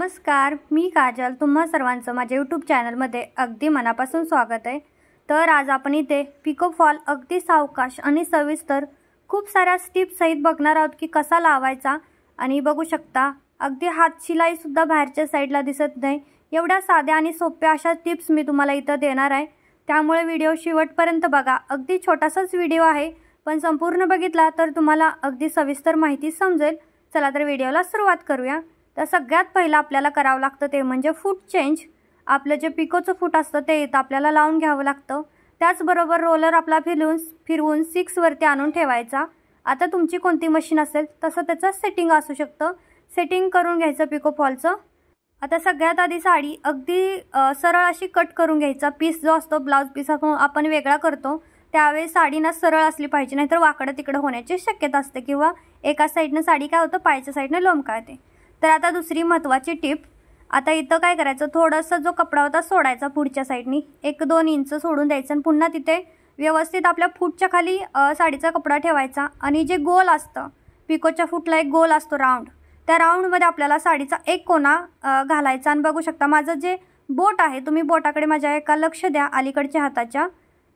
नमस्कार, मी काजल. तुम्हा सर्वांचं माझ्या यूट्यूब चॅनलमध्ये अगदी मनापासून स्वागत आहे. तर आज आपण इथे पिको फॉल अगदी सावकाश आणि सविस्तर खूप साऱ्या टिप्स सहित बघणार आहोत की कसा लावायचा. आणि बघू शकता अगदी हात शिलाई सुद्धा बाहेरच्या साईडला दिसत नाही. एवढ्या साध्या आणि सोप्या अशा टिप्स मी तुम्हाला इथं देणार आहे. त्यामुळे व्हिडिओ शेवटपर्यंत बघा. अगदी छोटासाच व्हिडिओ आहे, पण संपूर्ण बघितला तर तुम्हाला अगदी सविस्तर माहिती समजेल. चला तर व्हिडिओला सुरुवात करूया. तर सगळ्यात पहिला आपल्याला करावं लागतं ते म्हणजे फूट चेंज. आपलं जे पिकोचं फूट असतं ते इथं आपल्याला लावून घ्यावं लागतं. त्याचबरोबर रोलर आपला फिरवून 6 वरती आणून ठेवायचा. आता तुमची कोणती मशीन असेल तसं त्याचं सेटिंग असू शकतं. सेटिंग करून घ्यायचं पिको फॉलचं. आता सगळ्यात आधी साडी अगदी सरळ अशी कट करून घ्यायचा. पीस जो असतो ब्लाउज पीस आपण वेगळा करतो त्यावेळेस साडी ना सरळ असली पाहिजे, नाहीतर वाकडं तिकडं होण्याची शक्यता असते किंवा एका साईडनं साडी काय होतं पायाच्या साईडनं लोंबकाळते. तर आता दुसरी महत्त्वाची टिप. आता इथं काय करायचं, थोडंसं जो कपडा होता सोडायचा पुढच्या साईडनी 1-2 इंच सोडून द्यायचं आणि पुन्हा तिथे व्यवस्थित आपल्या फूटच्या खाली साडीचा कपडा ठेवायचा. आणि जे गोल असतं पिकोच्या फूटला एक गोल असतो राऊंड, त्या राऊंडमध्ये आपल्याला साडीचा एक कोना घालायचा. आणि बघू शकता माझं जे बोट आहे, तुम्ही बोटाकडे माझ्या एका लक्ष द्या अलीकडच्या हाताच्या,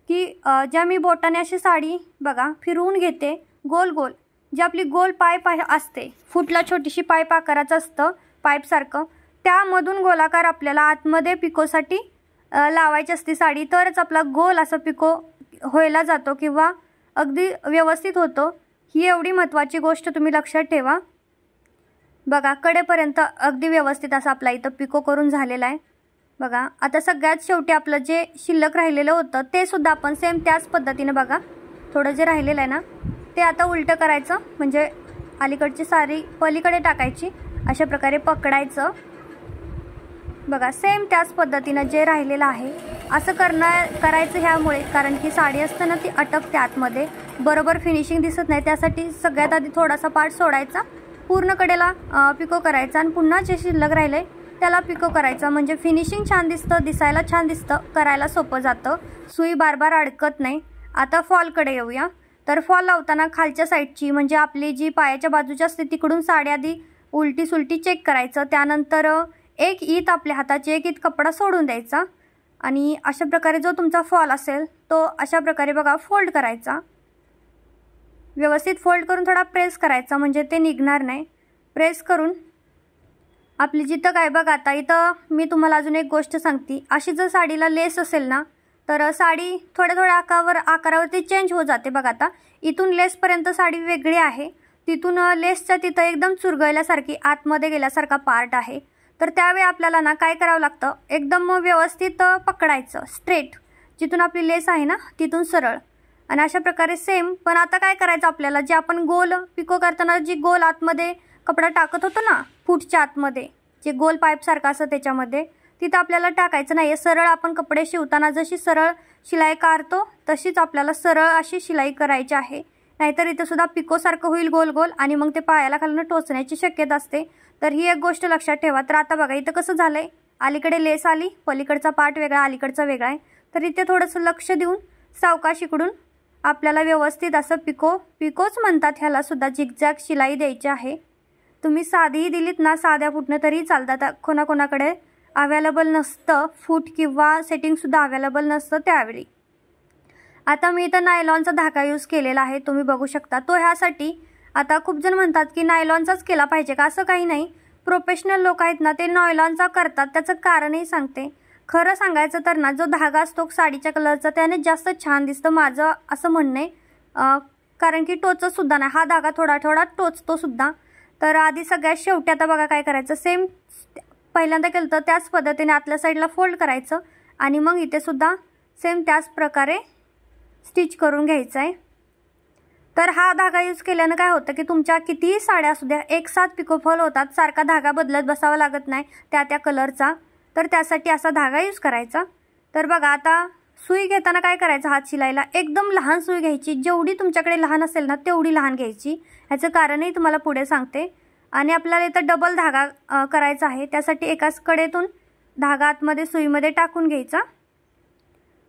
की ज्या मी बोटाने अशी साडी बघा फिरवून घेते गोल गोल. जी आपली गोल पाईप असते फूटला छोटीशी पाईप आकाराचं असतं पाईपसारखं, त्यामधून गोलाकार आपल्याला आतमध्ये पिकोसाठी लावायची असते साडी. तरच आपला गोल असा पिको व्हायला जातो किंवा अगदी व्यवस्थित होतो. ही एवढी महत्त्वाची गोष्ट तुम्ही लक्षात ठेवा. बघा कडेपर्यंत अगदी व्यवस्थित असं आपला इथं पिको करून झालेला आहे. बघा आता सगळ्यात शेवटी आपलं जे शिल्लक राहिलेलं होतं ते सुद्धा आपण सेम त्याच पद्धतीने बघा थोडं जे राहिलेलं आहे ना ते आता उलटं करायचं. म्हणजे अलीकडची साडी पलीकडे टाकायची, अशा प्रकारे पकडायचं. बघा सेम त्याच पद्धतीनं जे राहिलेलं आहे असं करायचं ह्यामुळे, कारण की साडी असताना ती अटकते आतमध्ये, बरोबर फिनिशिंग दिसत नाही. त्यासाठी सगळ्यात आधी थोडासा पार्ट सोडायचा, पूर्ण कडेला पिको करायचा आणि पुन्हा जे शिल्लक राहिले त्याला पिको करायचं. म्हणजे फिनिशिंग छान दिसतं, दिसायला छान दिसतं, करायला सोपं जातं, सुई बार अडकत नाही. आता फॉलकडे येऊया. तर फॉल लावताना खालच्या साईडची म्हणजे आपली जी पायाच्या बाजूची असते तिकडून साडी आधी उलटी सुलटी चेक करायचं. त्यानंतर एक ईत आपल्या हाताची एक ईत कपडा सोडून द्यायचा आणि अशा प्रकारे जो तुमचा फॉल असेल तो अशा प्रकारे बघा फोल्ड करायचा. व्यवस्थित फोल्ड करून थोडा प्रेस करायचा म्हणजे ते निघणार नाही. प्रेस करून आपली जिथं काय बघा. आता इथं मी तुम्हाला अजून एक गोष्ट सांगते. अशी जर साडीला लेस असेल ना तर साडी थोड्या आकारावरती चेंज होत जाते. बघा आता इथून लेसपर्यंत साडी वेगळी आहे, तिथून लेसच्या तिथं एकदम चुरगळल्यासारखी आतमध्ये गेल्यासारखा पार्ट आहे. तर त्यावेळी आपल्याला ना काय करावं लागतं, एकदम व्यवस्थित पकडायचं स्ट्रेट, जिथून आपली लेस आहे ना तिथून सरळ. आणि अशा प्रकारे सेम. पण आता काय करायचं आपल्याला, जे आपण गोल पिको करताना जी गोल आतमध्ये कपडा टाकत होतो ना फूटच्या आतमध्ये, जे गोल पाईपसारखं असं त्याच्यामध्ये, तिथं आपल्याला टाकायचं नाही. सरळ आपण कपडे शिवताना जशी सरळ शिलाई काढतो तशीच आपल्याला सरळ अशी शिलाई करायची आहे. नाहीतर इथं सुद्धा पिकोसारखं होईल गोल गोल आणि मग ते पायाला खालून टोचण्याची शक्यता असते. तर ही एक गोष्ट लक्षात ठेवा. तर आता बघा इथं कसं झालं आहे, अलीकडे लेस आली, पलीकडचा पार्ट वेगळा अलीकडचा वेगळा आहे. तर इथे थोडंसं लक्ष देऊन सावकाश इकडून आपल्याला व्यवस्थित असं पिकोच म्हणतात ह्याला सुद्धा, झिगझॅग शिलाई द्यायची आहे. तुम्ही साधीही दिलीत ना साध्या फूटनं तरी चालतात. कोणाकोणाकडे अवेलेबल नसतं फूट किंवा सेटिंगसुद्धा अवेलेबल नसतं त्यावेळी. आता मी इथं नायलॉनचा धागा यूज केलेला आहे, तुम्ही बघू शकता. तो ह्यासाठी आता खूप जण म्हणतात की नायलॉनचाच केला पाहिजे का, असं काही नाही. प्रोफेशनल लोक आहेत ना ते नायलॉनचा करतात, त्याचं कारणही सांगते. खरं सांगायचं तर ना जो धागा असतो साडीच्या कलरचा त्याने जास्त छान दिसतं, माझं असं म्हणणं आहे. कारण की टोचत सुद्धा नाही, हा धागा थोडा टोचतो सुद्धा. तर आधी सगळ्यात शेवटी आता बघा काय करायचं, सेम पहिल्यांदा केलं तर त्याच पद्धतीने आतल्या साईडला फोल्ड करायचं आणि मग इथे सुद्धा सेम त्याच प्रकारे स्टिच करून घ्यायचं आहे. तर हा धागा यूज केल्यानं काय होतं की तुमच्या कितीही साड्या असू द्या एक साथ पिकोफॉल होतात, सारखा धागा बदलत बसावा लागत नाही त्या कलरचा. तर त्यासाठी असा धागा यूज करायचा. तर बघा आता सुई घेताना काय करायचं, हात शिलाईला एकदम लहान सुई घ्यायची, जेवढी तुमच्याकडे लहान असेल ना तेवढी लहान घ्यायची. ह्याचं कारणही तुम्हाला पुढे सांगते. आणि आपल्याला इथं डबल धागा करायचा आहे, त्यासाठी एकाच कडेतून धागा आतमध्ये सुईमध्ये टाकून घ्यायचा.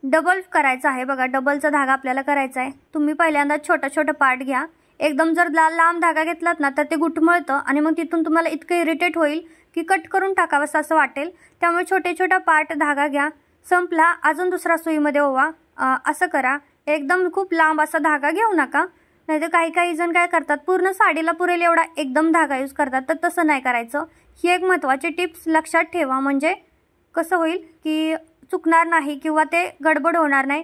डबल करायचा आहे बघा, डबलचा धागा आपल्याला करायचा आहे. तुम्ही पहिल्यांदा छोटा पार्ट घ्या, एकदम जर लांब धागा घेतलात ना तर ते गुटमळतं आणि मग तिथून तुम्हाला इतकं इरिटेट होईल की कट करून टाकावंसं असं वाटेल। त्यामुळे छोटे छोटे पार्ट धागा घ्या, संपला अजून दुसरा सुईमध्ये ओवा, असं करा। एकदम खूप लांब असा धागा घेऊ नका, नाहीतर काही जण काय करतात पूर्ण साडीला पुरेल एवढा एकदम धागा यूज करतात, तर तसं नाही करायचं। ही एक महत्त्वाची टिप्स लक्षात ठेवा, म्हणजे कसं होईल की चुकणार नाही किंवा ते गडबड होणार नाही।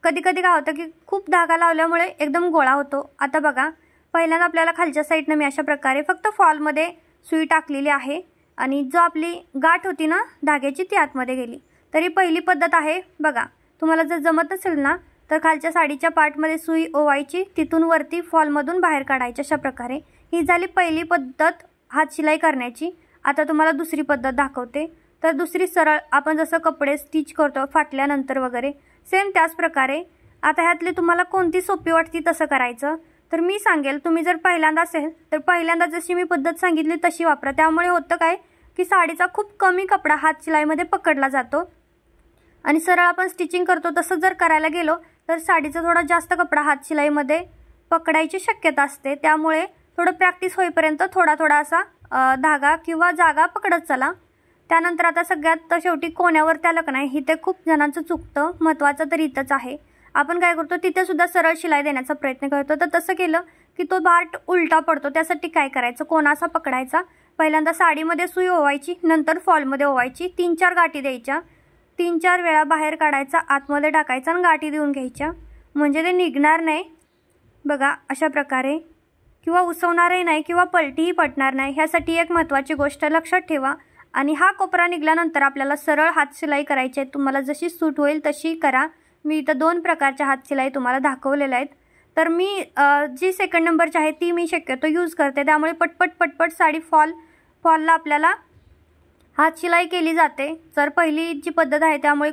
कधी काय होतं की खूप धागा लावल्यामुळे एकदम गोळा होतो। आता बघा, पहिल्यांदा आपल्याला खालच्या साईडनं मी अशा प्रकारे फक्त फॉलमध्ये सुई टाकलेली आहे आणि जो आपली गाठ होती ना धाग्याची ती आतमध्ये गेली। तरी पहिली पद्धत आहे बघा, तुम्हाला जर जमत असेल ना तर खालच्या साडीच्या पार्टमध्ये सुई ओवायची, तिथून वरती फॉलमधून बाहेर काढायची अशा प्रकारे। ही झाली पहिली पद्धत हात शिलाई करण्याची। आता तुम्हाला दुसरी पद्धत दाखवते। तर दुसरी सरळ आपण जसं कपडे स्टिच करतो फाटल्यानंतर वगैरे सेम त्याच प्रकारे। आता ह्यातली तुम्हाला कोणती सोपी वाटती तसं करायचं। तर मी सांगेल, तुम्ही जर पहिल्यांदा असेल तर पहिल्यांदा जशी मी पद्धत सांगितली तशी वापरा। त्यामुळे होतं काय की साडीचा खूप कमी कपडा हात शिलाईमध्ये पकडला जातो आणि सरळ आपण स्टिचिंग करतो तसं जर करायला गेलो तर साडीचा थोडा जास्त कपडा हात शिलाईमध्ये पकडायची शक्यता असते। त्यामुळे थोडं प्रॅक्टिस होईपर्यंत थोडा असा धागा किंवा जागा पकडत चला। त्यानंतर आता सगळ्यात शेवटी कोण्यावर त्या लग्न आहे, इथे खूप जणांचं चुकतं। महत्त्वाचं तर इथंच आहे, आपण काय करतो तिथे सुद्धा सरळ शिलाई देण्याचा प्रयत्न करतो, तर तसं केलं की तो पार्ट उलटा पडतो। त्यासाठी काय करायचं, कोण असा पकडायचा, पहिल्यांदा साडीमध्ये सुई ओवायची, नंतर फॉलमध्ये ओवायची, 3-4 गाठी द्यायच्या, 3-4 वेळा बाहेर काढायचा, आतमध्ये टाकायचा आणि गाठी देऊन घ्यायच्या, म्हणजे ते निघणार नाही बघा अशा प्रकारे, किंवा उसवणारही नाही किंवा पलटीही पडणार नाही। ह्यासाठी एक महत्त्वाची गोष्ट लक्षात ठेवा। आणि हा कोपरा निघाल्यानंतर आपल्याला सरळ हात शिलाई करायची आहे। तुम्हाला जशी सूट होईल तशी करा। मी इथं 2 प्रकारच्या हात शिलाई तुम्हाला दाखवलेल्या आहेत। तर मी जी सेकंड नंबरची आहे ती मी शक्यतो यूज करते, त्यामुळे पटपट साडी फॉलला आपल्याला हात शिलाई केली जाते। जर पहिली जी पद्धत आहे त्यामुळे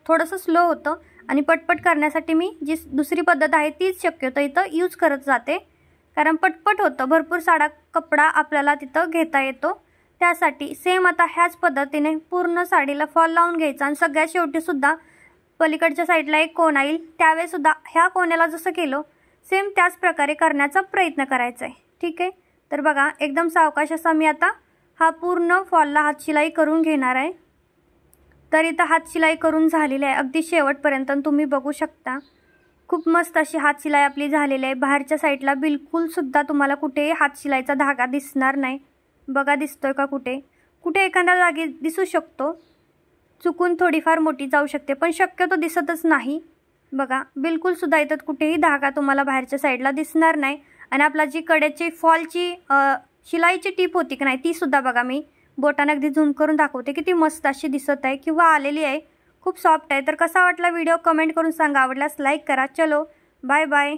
थोडंसं स्लो होतं आणि पटपट करण्यासाठी मी जी दुसरी पद्धत आहे तीच शक्यतो इथं यूज करत जाते, कारण पटपट होतं, भरपूर साडा कपडा आपल्याला तिथं घेता येतो। त्यासाठी सेम आता ह्याच पद्धतीने पूर्ण साडीला फॉल लावून घ्यायचा आणि सगळ्यात शेवटी सुद्धा पलीकडच्या साईडला एक कोण येईल, त्यावेळेस सुद्धा ह्या कोण्याला जसं केलं सेम त्याच प्रकारे करण्याचा प्रयत्न करायचा आहे। ठीक आहे, तर बघा एकदम सावकाश असा मी आता हा पूर्ण फॉलला हात शिलाई करून घेणार आहे। तर इथं हात शिलाई करून झालेली आहे अगदी शेवटपर्यंत, तुम्ही बघू शकता खूप मस्त अशी हात शिलाई आपली झालेली आहे। बाहेरच्या साईडला बिलकुल सुद्धा तुम्हाला कुठेही हात शिलाईचा धागा दिसणार नाही। बघा दिसतोय का, कुठे एखाद्या जागी दिसू शकतो, चुकून थोडीफार मोठी जाऊ शकते, पण शक्यतो दिसतच नाही। बघा बिलकुल सुद्धा इथं कुठेही धागा तुम्हाला बाहेरच्या साईडला दिसणार नाही। आणि आपला जी कडेची फॉलची शिलाईची टीप होती की नाही ती सुद्धा बघा मी बोटाने अगदी झूम करून दाखवते, किती मस्त अशी दिसत आहे किंवा आलेली आहे, खूप सॉफ्ट आहे। तर कसा वाटला व्हिडिओ कमेंट करून सांगा, आवडल्यास लाईक करा। चलो बाय बाय।